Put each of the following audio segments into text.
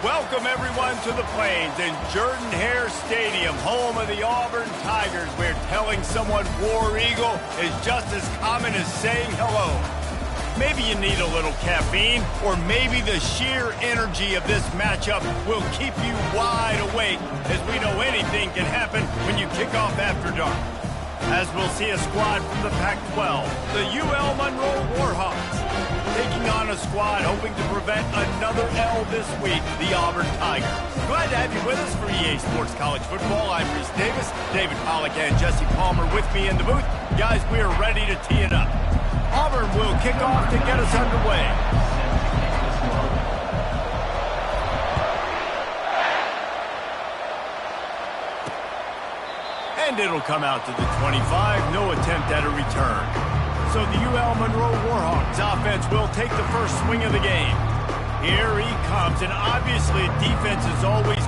Welcome, everyone, to the Plains in Jordan-Hare Stadium, home of the Auburn Tigers, where telling someone War Eagle is just as common as saying hello. Maybe you need a little caffeine, or maybe the sheer energy of this matchup will keep you wide awake, as we know anything can happen when you kick off after dark. As we'll see a squad from the Pac-12, the UL Monroe Warhawks, taking on a squad hoping to prevent another L this week, the Auburn Tigers. Glad to have you with us for EA Sports College Football. I'm Reese Davis, David Pollack and Jesse Palmer with me in the booth. Guys, we are ready to tee it up. Auburn will kick off to get us underway. And it'll come out to the 25, no attempt at a return. So the UL Monroe Warhawks offense will take the first swing of the game. Here he comes, and obviously defense is always...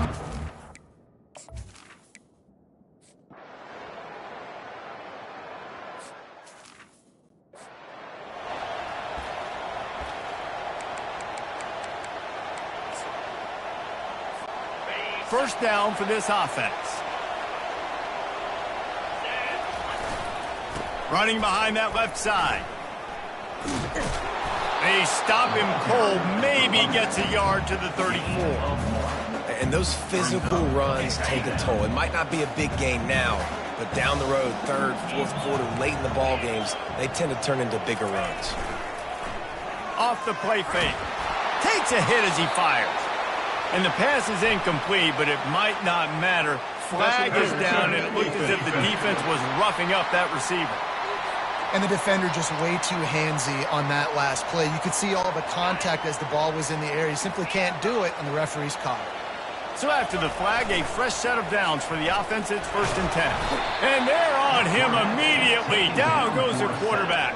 First down for this offense. Running behind that left side. They stop him cold, maybe gets a yard to the 34. And those physical runs take a toll. It might not be a big game now, but down the road, third, fourth quarter, late in the ball games, they tend to turn into bigger runs. Off the play fake. Takes a hit as he fires. And the pass is incomplete, but it might not matter. Flag is down, and it looked as if the defense was roughing up that receiver. And the defender just way too handsy on that last play. You could see all the contact as the ball was in the air. He simply can't do it, and the referee's caught it. So after the flag, a fresh set of downs for the offense. It's 1st and 10. And they're on him immediately. Down goes the quarterback.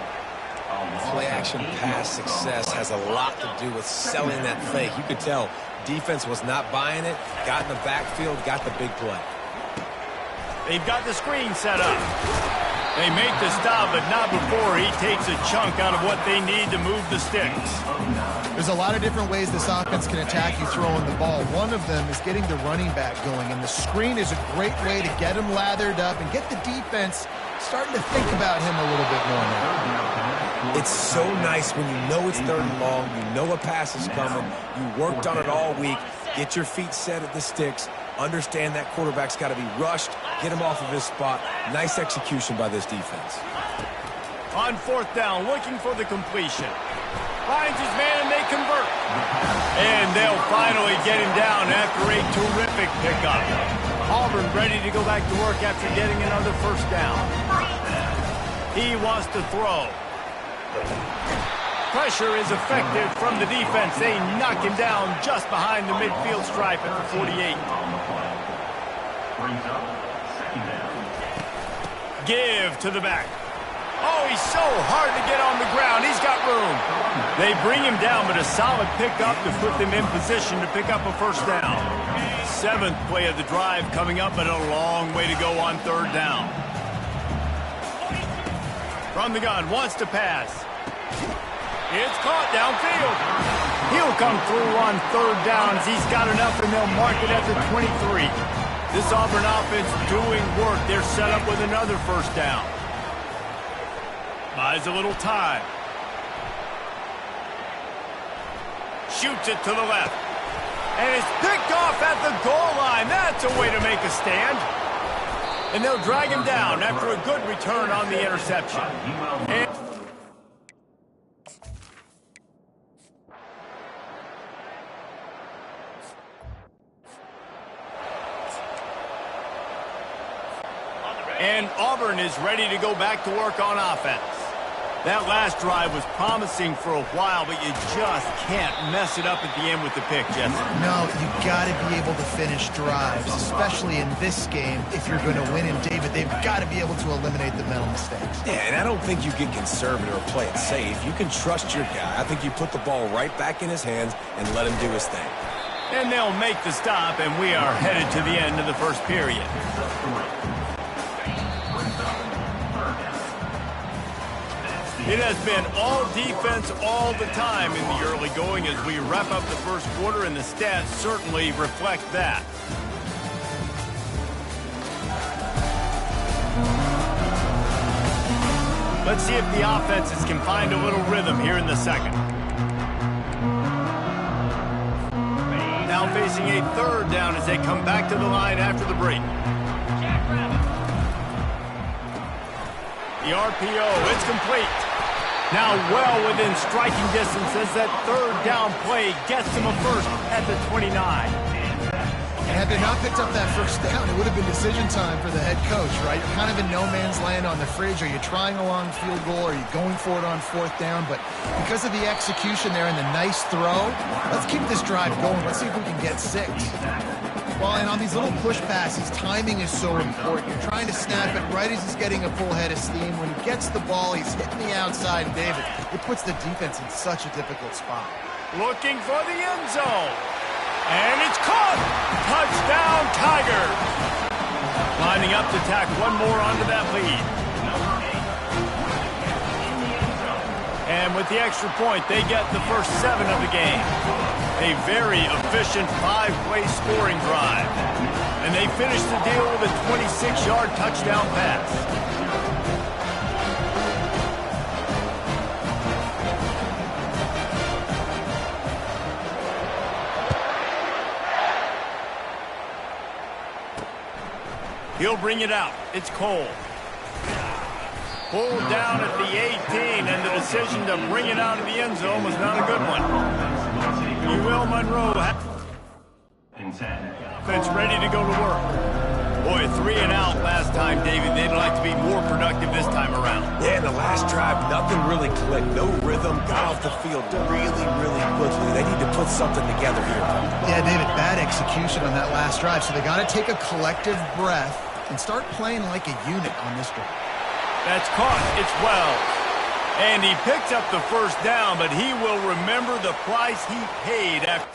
Play-action pass success has a lot to do with selling that fake. You could tell defense was not buying it, got in the backfield, got the big play. They've got the screen set up. They make the stop, but not before he takes a chunk out of what they need to move the sticks. There's a lot of different ways this offense can attack you throwing the ball. One of them is getting the running back going, and the screen is a great way to get him lathered up and get the defense starting to think about him a little bit more now. It's so nice when you know it's 3rd and long, you know a pass is coming, you worked on it all week, get your feet set at the sticks, understand that quarterback's got to be rushed, get him off of his spot. Nice execution by this defense. On 4th down, looking for the completion. Finds his man, and they convert. And they'll finally get him down after a terrific pickup. Auburn ready to go back to work after getting another 1st down. He wants to throw. Pressure is effective from the defense. They knock him down just behind the midfield stripe at the 48. Give to the back. Oh, he's so hard to get on the ground. He's got room. They bring him down, but a solid pickup to put them in position to pick up a 1st down. 7th play of the drive coming up, but a long way to go on 3rd down. From the gun, wants to pass. It's caught downfield. He'll come through on 3rd downs. He's got enough, and they'll mark it at the 23. This Auburn offense doing work. They're set up with another 1st down. Buys a little time. Shoots it to the left. And it's picked off at the goal line. That's a way to make a stand. And they'll drag him down after a good return on the interception. And Auburn is ready to go back to work on offense. That last drive was promising for a while, but you just can't mess it up at the end with the pick, Jesse. No, you got to be able to finish drives, especially in this game. If you're going to win in David, they've got to be able to eliminate the mental mistakes. Yeah, and I don't think you get conservative or play it safe. You can trust your guy. I think you put the ball right back in his hands and let him do his thing. And they'll make the stop, and we are headed to the end of the 1st period. It has been all defense all the time in the early going as we wrap up the first quarter, and the stats certainly reflect that. Let's see if the offenses can find a little rhythm here in the second. Now facing a third down as they come back to the line after the break. The RPO, it's complete. Now well within striking distance as that third down play gets them a first at the 29. And had they not picked up that first down, it would have been decision time for the head coach, right? You're kind of in no man's land on the fridge. Are you trying a long field goal? Are you going for it on fourth down? But because of the execution there and the nice throw, let's keep this drive going. Let's see if we can get 6. Well, and on these little push passes, timing is so important. You're trying to snap it right as he's getting a full head of steam. When he gets the ball, he's hitting the outside, and David, it puts the defense in such a difficult spot. Looking for the end zone. And it's caught! Touchdown, Tigers! Lining up to tack one more onto that lead. And with the extra point, they get the first 7 of the game. A very efficient 5-play scoring drive. And they finish the deal with a 26-yard touchdown pass. He'll bring it out. It's Cole. Pulled down at the 18, and the decision to bring it out of the end zone was not a good one. Will Monroe offense ready to go to work. Boy, 3 and out last time, David. They'd like to be more productive this time around. Yeah, in the last drive, nothing really clicked. No rhythm, got off the field really quickly. They need to put something together here. Yeah, David, bad execution on that last drive. So they got to take a collective breath and start playing like a unit on this drive. That's caught. It's Wells. And he picks up the first down, but he will remember the price he paid after.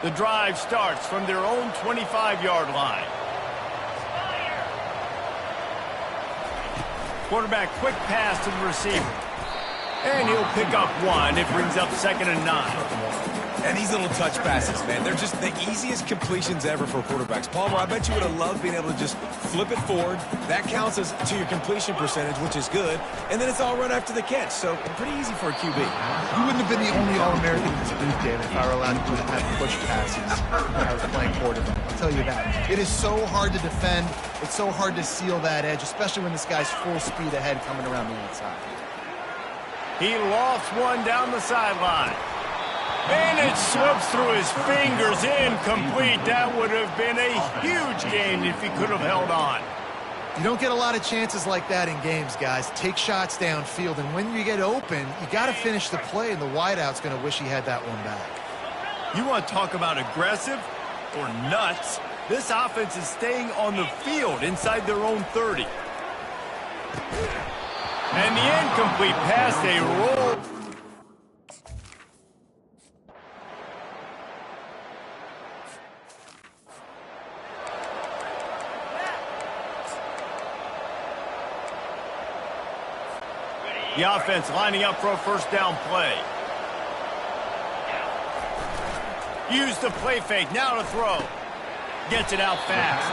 The drive starts from their own 25-yard line. Quarterback, quick pass to the receiver. And he'll pick up 1. It brings up 2nd and 9. And these little touch passes, man, they're just the easiest completions ever for quarterbacks. Palmer, I bet you would have loved being able to just flip it forward. That counts as to your completion percentage, which is good. And then it's all run after the catch, so pretty easy for a QB. You wouldn't have been the only All-American in this booth, David, if I were allowed to have push passes when I was playing quarterback. I'll tell you that. It is so hard to defend. It's so hard to seal that edge, especially when this guy's full speed ahead coming around the outside. He lofts one down the sideline. And it slips through his fingers, incomplete. That would have been a huge gain if he could have held on. You don't get a lot of chances like that in games, guys. Take shots downfield, and when you get open, you got to finish the play, and the wideout's going to wish he had that one back. You want to talk about aggressive or nuts? This offense is staying on the field inside their own 30. And the incomplete pass, they roll. The offense lining up for a first down play. Use the play fake, now to throw. Gets it out fast.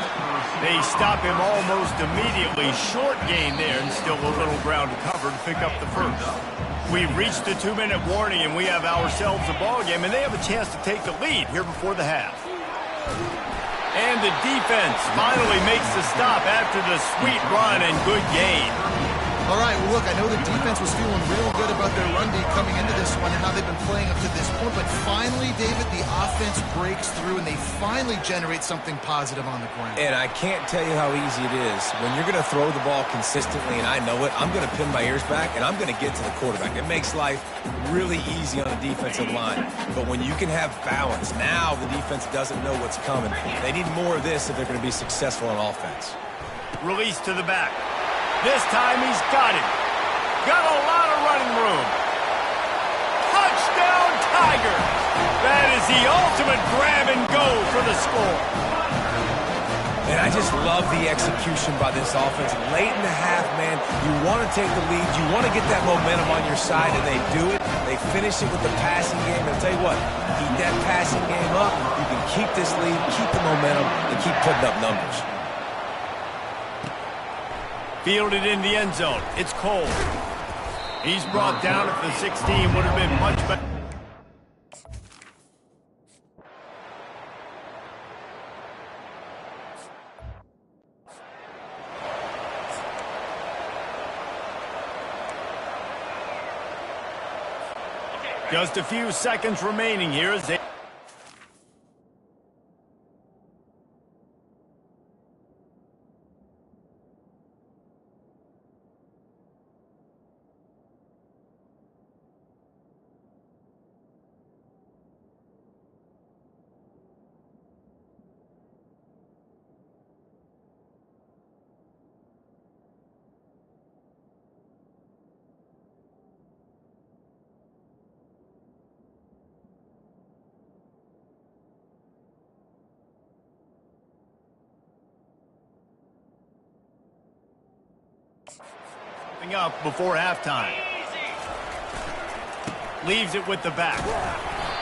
They stop him almost immediately. Short gain there, and still a little ground to cover to pick up the first. We've reached the 2-minute warning, and we have ourselves a ball game, and they have a chance to take the lead here before the half. And the defense finally makes the stop after the sweet run and good gain. All right, well, look, I know the defense was feeling real good about their run D coming into this one and how they've been playing up to this point, but finally, David, the offense breaks through and they finally generate something positive on the ground. And I can't tell you how easy it is. When you're going to throw the ball consistently, and I know it, I'm going to pin my ears back, and I'm going to get to the quarterback. It makes life really easy on the defensive line. But when you can have balance, now the defense doesn't know what's coming. They need more of this if they're going to be successful on offense. Release to the back. This time he's got it. Got a lot of running room. Touchdown, Tigers! That is the ultimate grab and go for the score. And I just love the execution by this offense. Late in the half, man, you want to take the lead. You want to get that momentum on your side, and they do it. They finish it with the passing game. And I'll tell you what, keep that passing game up. You can keep this lead, keep the momentum, and keep putting up numbers. Fielded in the end zone. It's Cole. He's brought down at the 16. Would have been much better. Just a few seconds remaining here as they... up before halftime. Leaves it with the back.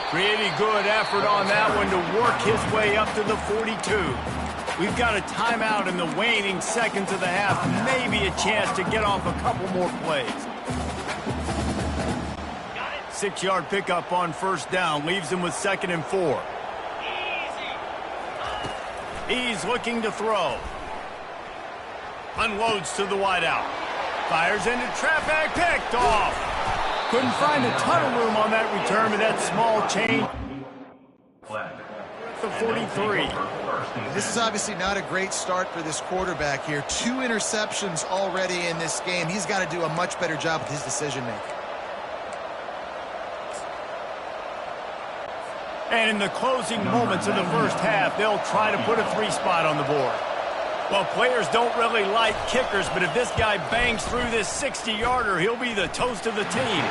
Pretty good effort on that one to work his way up to the 42. We've got a timeout in the waning seconds of the half. Maybe a chance to get off a couple more plays. 6-yard pickup on first down. Leaves him with 2nd and 4. He's looking to throw. Unloads to the wideout. Fires into traffic, picked off. Couldn't find a ton of room on that return with that small change. The 43. This is obviously not a great start for this quarterback here. 2 interceptions already in this game. He's got to do a much better job with his decision-making. And in the closing moments of the first half, they'll try to put a 3-spot on the board. Well, players don't really like kickers, but if this guy bangs through this 60-yarder, he'll be the toast of the team.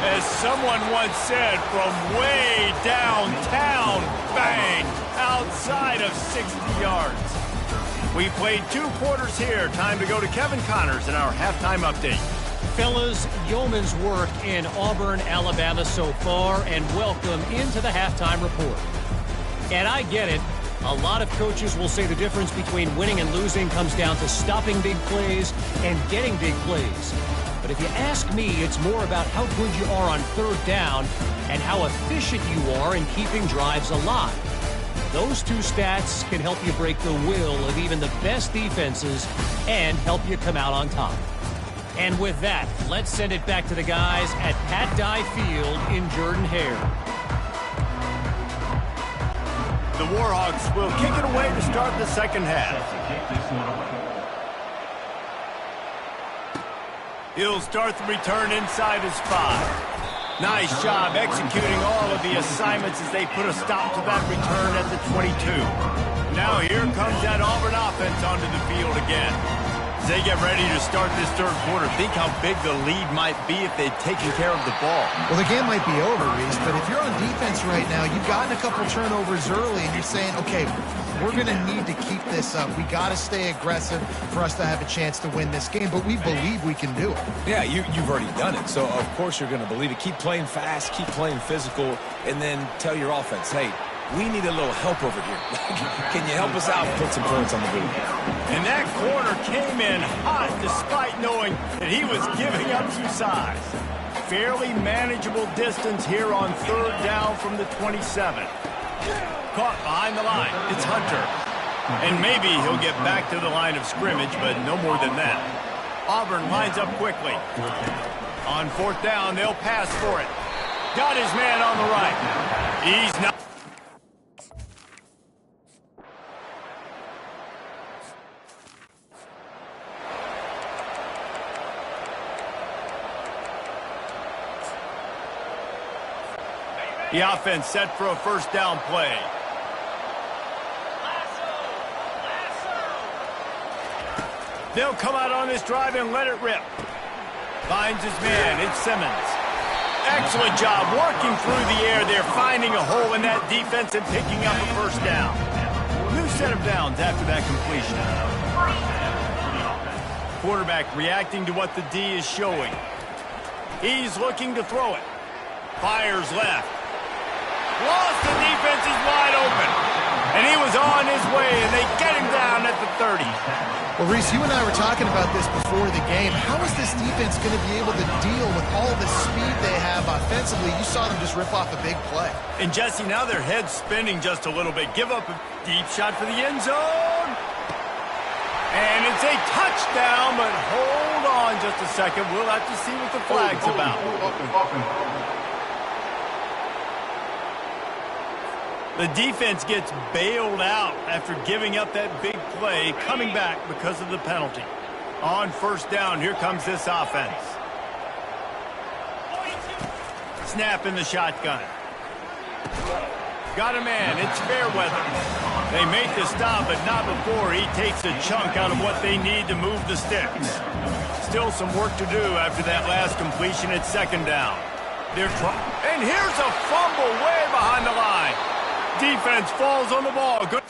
As someone once said, from way downtown, bang, outside of 60 yards. We played 2 quarters here. Time to go to Kevin Connors in our halftime update. Fellas, yeoman's work in Auburn, Alabama so far, and welcome into the halftime report. And I get it. A lot of coaches will say the difference between winning and losing comes down to stopping big plays and getting big plays. But if you ask me, it's more about how good you are on 3rd down and how efficient you are in keeping drives alive. Those 2 stats can help you break the will of even the best defenses and help you come out on top. And with that, let's send it back to the guys at Pat Dye Field in Jordan-Hare. The Warhawks will kick it away to start the second half. He'll start the return inside his 5. Nice job executing all of the assignments as they put a stop to that return at the 22. Now here comes that Auburn offense onto the field again. As they get ready to start this 3rd quarter, think how big the lead might be if they'd taken care of the ball. Well, the game might be over, Reese, but if you're on defense right now, you've gotten a couple turnovers early, and you're saying, okay, we're going to need to keep this up. We got to stay aggressive for us to have a chance to win this game, but we believe we can do it. Yeah, you've already done it, so of course you're going to believe it. Keep playing fast, keep playing physical, and then tell your offense, hey, we need a little help over here. Can you help us out and put some points on the board? And that corner came in hot despite knowing that he was giving up some size. Fairly manageable distance here on 3rd down from the 27. Caught behind the line. It's Hunter. And maybe he'll get back to the line of scrimmage, but no more than that. Auburn lines up quickly. On 4th down, they'll pass for it. Got his man on the right. He's not. The offense set for a 1st down play. They'll come out on this drive and let it rip. Finds his man. It's Simmons. Excellent job working through the air there, finding a hole in that defense and picking up a first down. New set of downs after that completion. Quarterback reacting to what the D is showing. He's looking to throw it. Fires left. Lost, the defense is wide open. And he was on his way, and they get him down at the 30. Well, Reese, you and I were talking about this before the game. How is this defense going to be able to deal with all the speed they have offensively? You saw them just rip off a big play. And, Jesse, now their head's spinning just a little bit. Give up a deep shot for the end zone. And it's a touchdown, but hold on just a second. We'll have to see what the flag's about. The defense gets bailed out after giving up that big play, coming back because of the penalty. On first down, here comes this offense. Snap in the shotgun. Got a man. It's Fairweather. They make the stop, but not before he takes a chunk out of what they need to move the sticks. Still some work to do after that last completion at second down. And here's a fumble way behind the line. Defense falls on the ball. Good.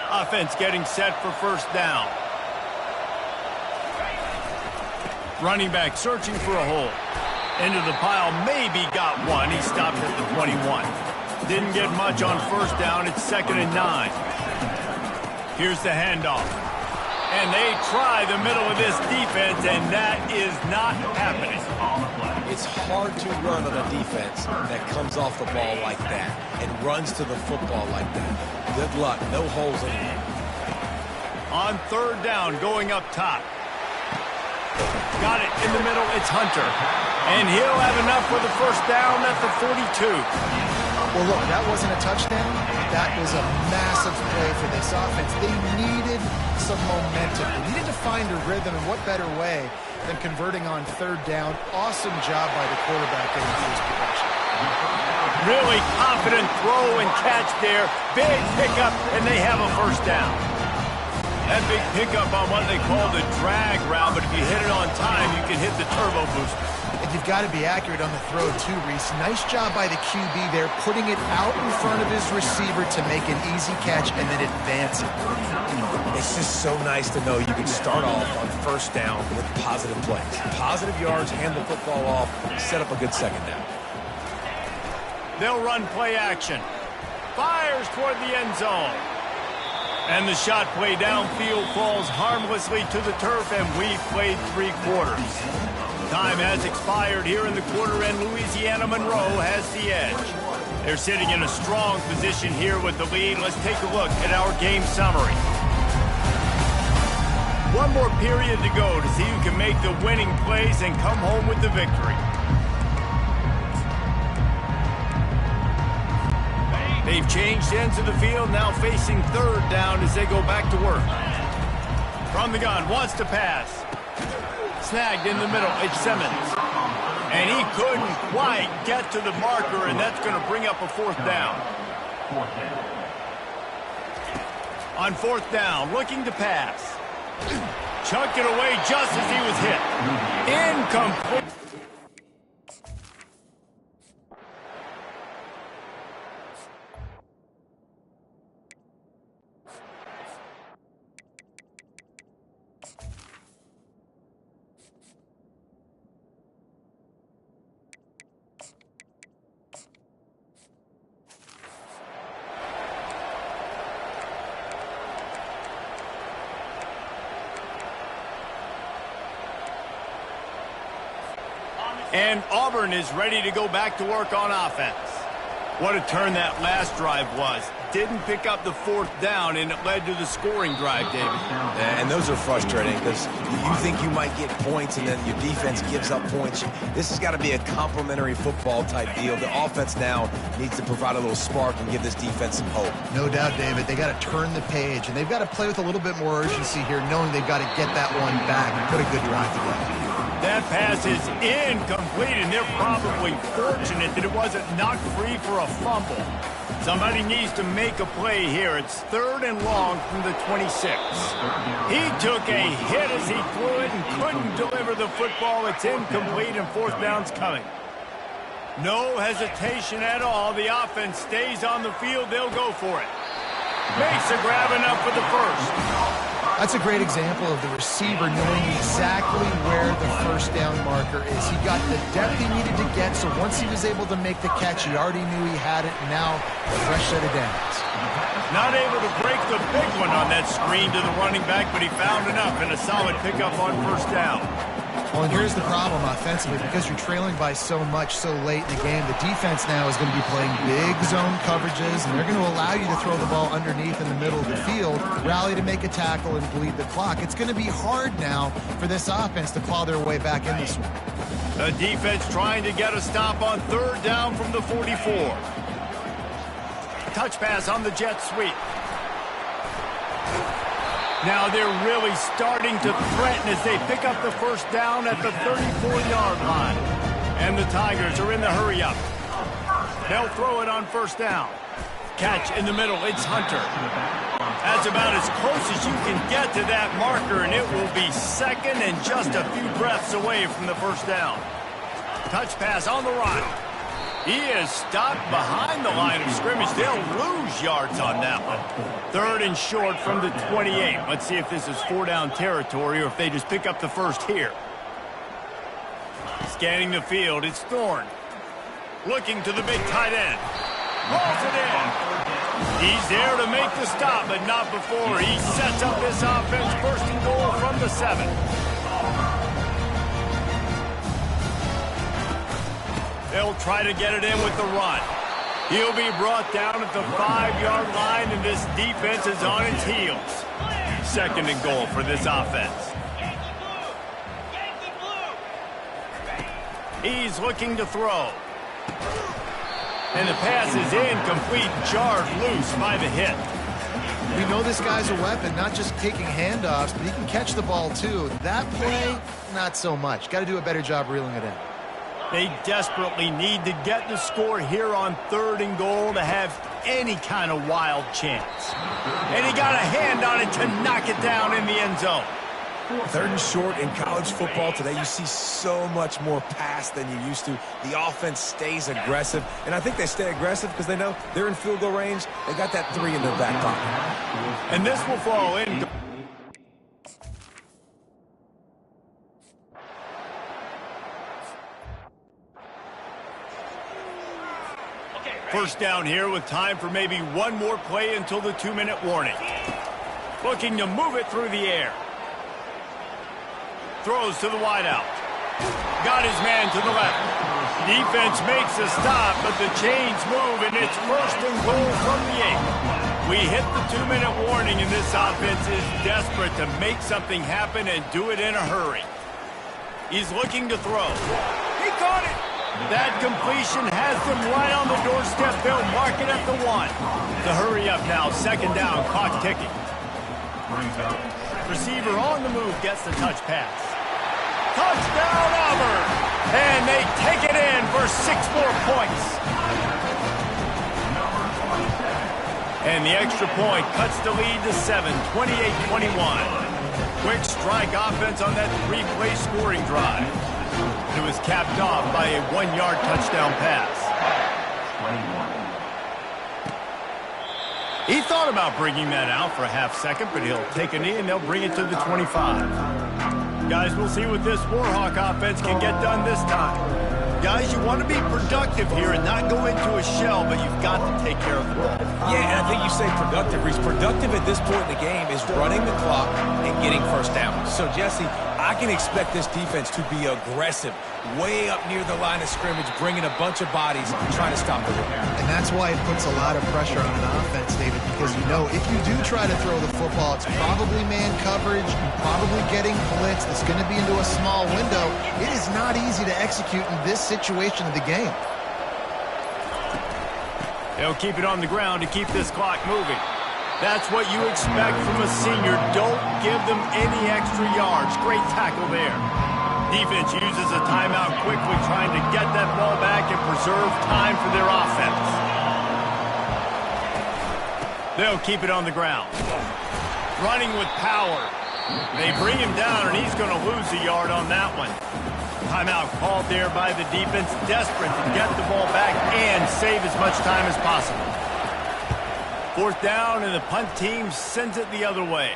Offense getting set for first down. Running back searching for a hole. Into the pile, maybe got one. He stopped at the 21. Didn't get much on first down. It's 2nd and 9. Here's the handoff. And they try the middle of this defense, and that is not happening. It's hard to run on a defense that comes off the ball like that and runs to the football like that. Good luck. No holes anywhere. On third down, going up top. Got it in the middle. It's Hunter. And he'll have enough for the first down at the 42. Well, look, that wasn't a touchdown. That was a massive play for this offense. They needed some momentum. They needed to find a rhythm, and what better way than converting on third down. Awesome job by the quarterback getting through his progression. Really confident throw and catch there. Big pickup, and they have a first down. That big pickup on what they call the drag route, but if you hit it on time, you can hit the turbo booster. And you've got to be accurate on the throw, too, Reese. Nice job by the QB there, putting it out in front of his receiver to make an easy catch and then advance it. It's just so nice to know you can start off on first down with positive plays. Positive yards, hand the football off, set up a good second down. They'll run play action. Fires toward the end zone. And the shot play downfield falls harmlessly to the turf, and we've played 3 quarters. Time has expired here in the quarter, and Louisiana Monroe has the edge. They're sitting in a strong position here with the lead. Let's take a look at our game summary. One more period to go to see who can make the winning plays and come home with the victory. They've changed ends of the field, now facing third down as they go back to work. From the gun, wants to pass. Snagged in the middle, it's Simmons. And he couldn't quite get to the marker, and that's going to bring up a fourth down. On fourth down, looking to pass. Chucked it away just as he was hit. Incomplete. And Auburn is ready to go back to work on offense. What a turn that last drive was. Didn't pick up the fourth down, and it led to the scoring drive, David. And those are frustrating because you think you might get points, and then your defense gives up points. This has got to be a complementary football type deal. The offense now needs to provide a little spark and give this defense some hope. No doubt, David. They got to turn the page, and they've got to play with a little bit more urgency here, knowing they've got to get that one back and put a good drive together. That pass is incomplete, and they're probably fortunate that it wasn't knocked free for a fumble. Somebody needs to make a play here. It's 3rd and long from the 26. He took a hit as he threw it and couldn't deliver the football. It's incomplete, and 4th down's coming. No hesitation at all. The offense stays on the field. They'll go for it. Makes a grab enough for the first. That's a great example of the receiver knowing exactly where the 1st down marker is. He got the depth he needed to get, so once he was able to make the catch, he already knew he had it. Now, a fresh set of downs. Not able to break the big one on that screen to the running back, but he found enough and a solid pickup on 1st down. Well, and here's the problem offensively. Because you're trailing by so much so late in the game, the defense now is going to be playing big zone coverages, and they're going to allow you to throw the ball underneath in the middle of the field, rally to make a tackle, and bleed the clock. It's going to be hard now for this offense to claw their way back in this one. The defense trying to get a stop on 3rd down from the 44. Touch pass on the jet sweep. Now they're really starting to threaten as they pick up the 1st down at the 34-yard line. And the Tigers are in the hurry-up. They'll throw it on 1st down. Catch in the middle. It's Hunter. That's about as close as you can get to that marker, and it will be 2nd and just a few breaths away from the 1st down. Touch pass on the run. He is stopped behind the line of scrimmage. They'll lose yards on that one. 3rd and short from the 28. Let's see if this is 4-down territory or if they just pick up the first here. Scanning the field, it's Thorne. Looking to the big tight end. Rolls it in. He's there to make the stop, but not before. He sets up this offense 1st and goal from the 7. They'll try to get it in with the run. He'll be brought down at the 5-yard line, and this defense is on its heels. 2nd and goal for this offense. He's looking to throw. And the pass is incomplete, jarred loose by the hit. We know this guy's a weapon, not just taking handoffs, but he can catch the ball too. That play, not so much. Got to do a better job reeling it in. They desperately need to get the score here on 3rd and goal to have any kind of wild chance. And he got a hand on it to knock it down in the end zone. 3rd and short in college football today, you see so much more pass than you used to. The offense stays aggressive, and I think they stay aggressive because they know they're in field goal range. They got that 3 in their back pocket. And this will fall in. 1st down here with time for maybe one more play until the 2-minute warning. Looking to move it through the air. Throws to the wideout. Got his man to the left. Defense makes a stop, but the chains move, and it's 1st and goal from the 8. We hit the 2-minute warning, and this offense is desperate to make something happen and do it in a hurry. He's looking to throw. He caught it. That completion has them right on the doorstep. They'll mark it at the 1. The hurry up now. 2nd down. Clock ticking. Receiver on the move gets the touch pass. Touchdown Auburn! And they take it in for 6 more points. And the extra point cuts the lead to 7, 28-21. Quick strike offense on that 3-play scoring drive. It was capped off by a 1-yard touchdown pass. He thought about bringing that out for a half-second, but he'll take a knee and they'll bring it to the 25. Guys, we'll see what this Warhawk offense can get done this time. Guys, you want to be productive here and not go into a shell, but you've got to take care of the ball. Yeah, and I think you say productive, Reese. Productive at this point in the game is running the clock and getting 1st down. So, Jesse, I can expect this defense to be aggressive, way up near the line of scrimmage, bringing a bunch of bodies, trying to stop the run. And that's why it puts a lot of pressure on an offense, David, because you know if you do try to throw the football, it's probably man coverage, probably getting blitzed. It's going to be into a small window. It is not easy to execute in this situation of the game. They'll keep it on the ground to keep this clock moving. That's what you expect from a senior. Don't give them any extra yards. Great tackle there. Defense uses a timeout quickly, trying to get that ball back and preserve time for their offense. They'll keep it on the ground. Running with power. They bring him down, and he's going to lose a yard on that one. Timeout called there by the defense, desperate to get the ball back and save as much time as possible. Fourth down, and the punt team sends it the other way.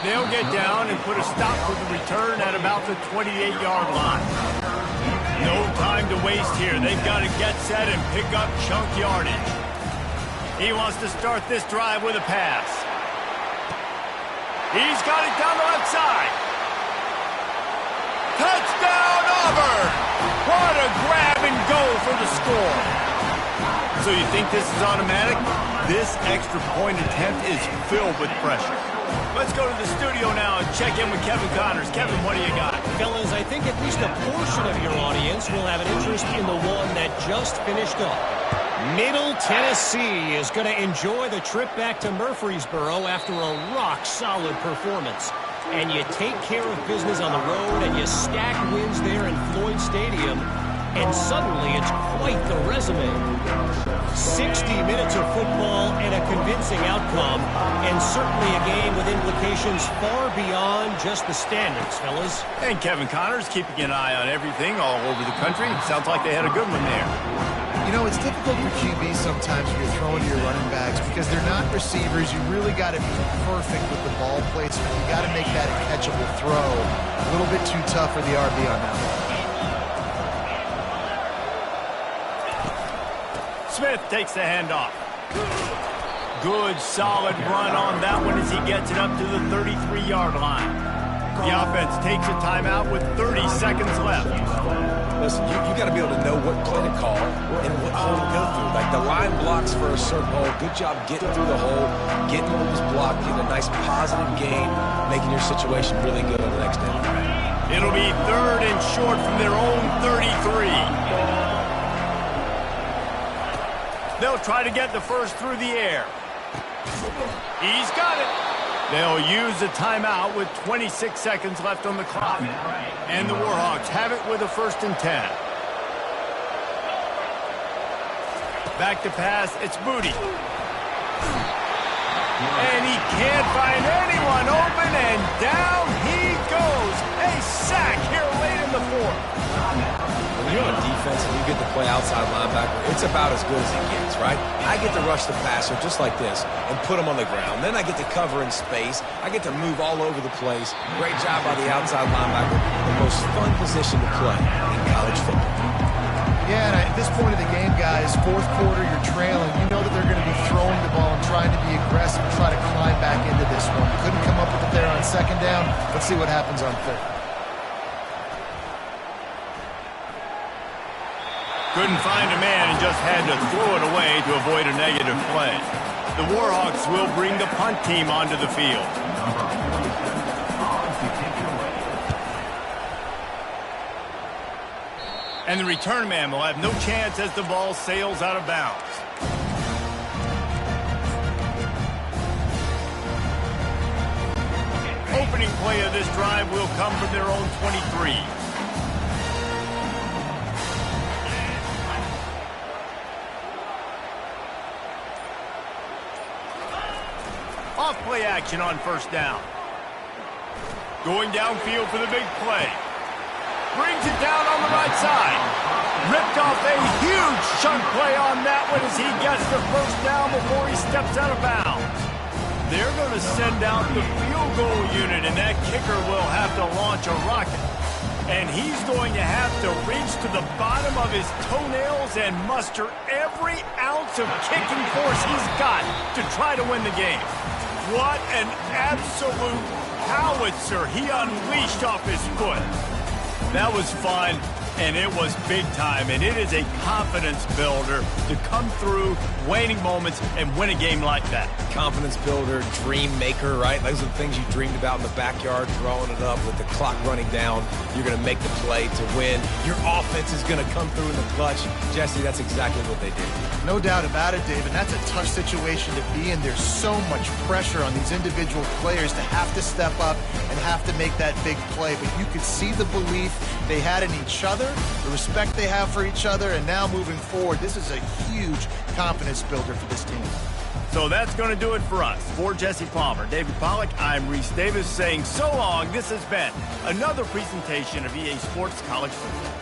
They'll get down and put a stop to the return at about the 28-yard line. No time to waste here. They've got to get set and pick up chunk yardage. He wants to start this drive with a pass. He's got it down the left side. Touchdown, Auburn! What a grab and go for the score. So you think this is automatic? This extra point attempt is filled with pressure. Let's go to the studio now and check in with Kevin Connors. Kevin, what do you got? Fellas, I think at least a portion of your audience will have an interest in the one that just finished up. Middle Tennessee is going to enjoy the trip back to Murfreesboro after a rock-solid performance. And you take care of business on the road and you stack wins there in Floyd Stadium, and suddenly it's quite the resume. 60 minutes of football and a convincing outcome, and certainly a game with implications far beyond just the standings, fellas. And Kevin Connors keeping an eye on everything all over the country. Sounds like they had a good one there. You know, it's difficult for QB sometimes when you're throwing to your running backs because they're not receivers. You really got to be perfect with the ball placement. You got to make that a catchable throw. A little bit too tough for the RB on that one. Smith takes the handoff. Good, solid run on that one as he gets it up to the 33-yard line. The offense takes a timeout with 30 seconds left. Listen, you got to be able to know what play to call and what hole to go through. Like the line blocks for a certain hole. Good job getting through the hole, getting over this block, getting a nice positive gain, making your situation really good on the next down. It'll be third and short from their own 33. They'll try to get the first through the air. He's got it. They'll use a timeout with 26 seconds left on the clock. And the Warhawks have it with a 1st and 10. Back to pass, it's Booty. And he can't find anyone open, and down he goes. A sack here late in the fourth. When you're on defense and you get to play outside linebacker, it's about as good as it gets, right? I get to rush the passer just like this and put him on the ground. Then I get to cover in space. I get to move all over the place. Great job by the outside linebacker. The most fun position to play in college football. Yeah, and at this point of the game, guys, fourth quarter, you're trailing. You know that they're going to be throwing the ball and trying to be aggressive and try to climb back into this one. Couldn't come up with it there on 2nd down. Let's see what happens on 3rd. Couldn't find a man and just had to throw it away to avoid a negative play. The Warhawks will bring the punt team onto the field. And the return man will have no chance as the ball sails out of bounds. Opening play of this drive will come from their own 23. Off play action on 1st down. Going downfield for the big play. Brings it down on the right side. Ripped off a huge chunk play on that one as he gets the 1st down before he steps out of bounds. They're going to send out the field goal unit, and that kicker will have to launch a rocket. And he's going to have to reach to the bottom of his toenails and muster every ounce of kicking force he's got to try to win the game. What an absolute howitzer he unleashed off his foot. That was fun And it was big time, and it is a confidence builder to come through waning moments and win a game like that. Confidence builder, dream maker, right? Those are the things you dreamed about in the backyard, drawing it up with the clock running down. You're going to make the play to win. Your offense is going to come through in the clutch. Jesse, that's exactly what they did. No doubt about it, Dave, and that's a tough situation to be in. There's so much pressure on these individual players to have to step up and have to make that big play. But you could see the belief they had in each other, the respect they have for each other, and now moving forward, this is a huge confidence builder for this team. So that's going to do it for us. For Jesse Palmer, David Pollack, I'm Reese Davis saying so long. This has been another presentation of EA Sports College Football.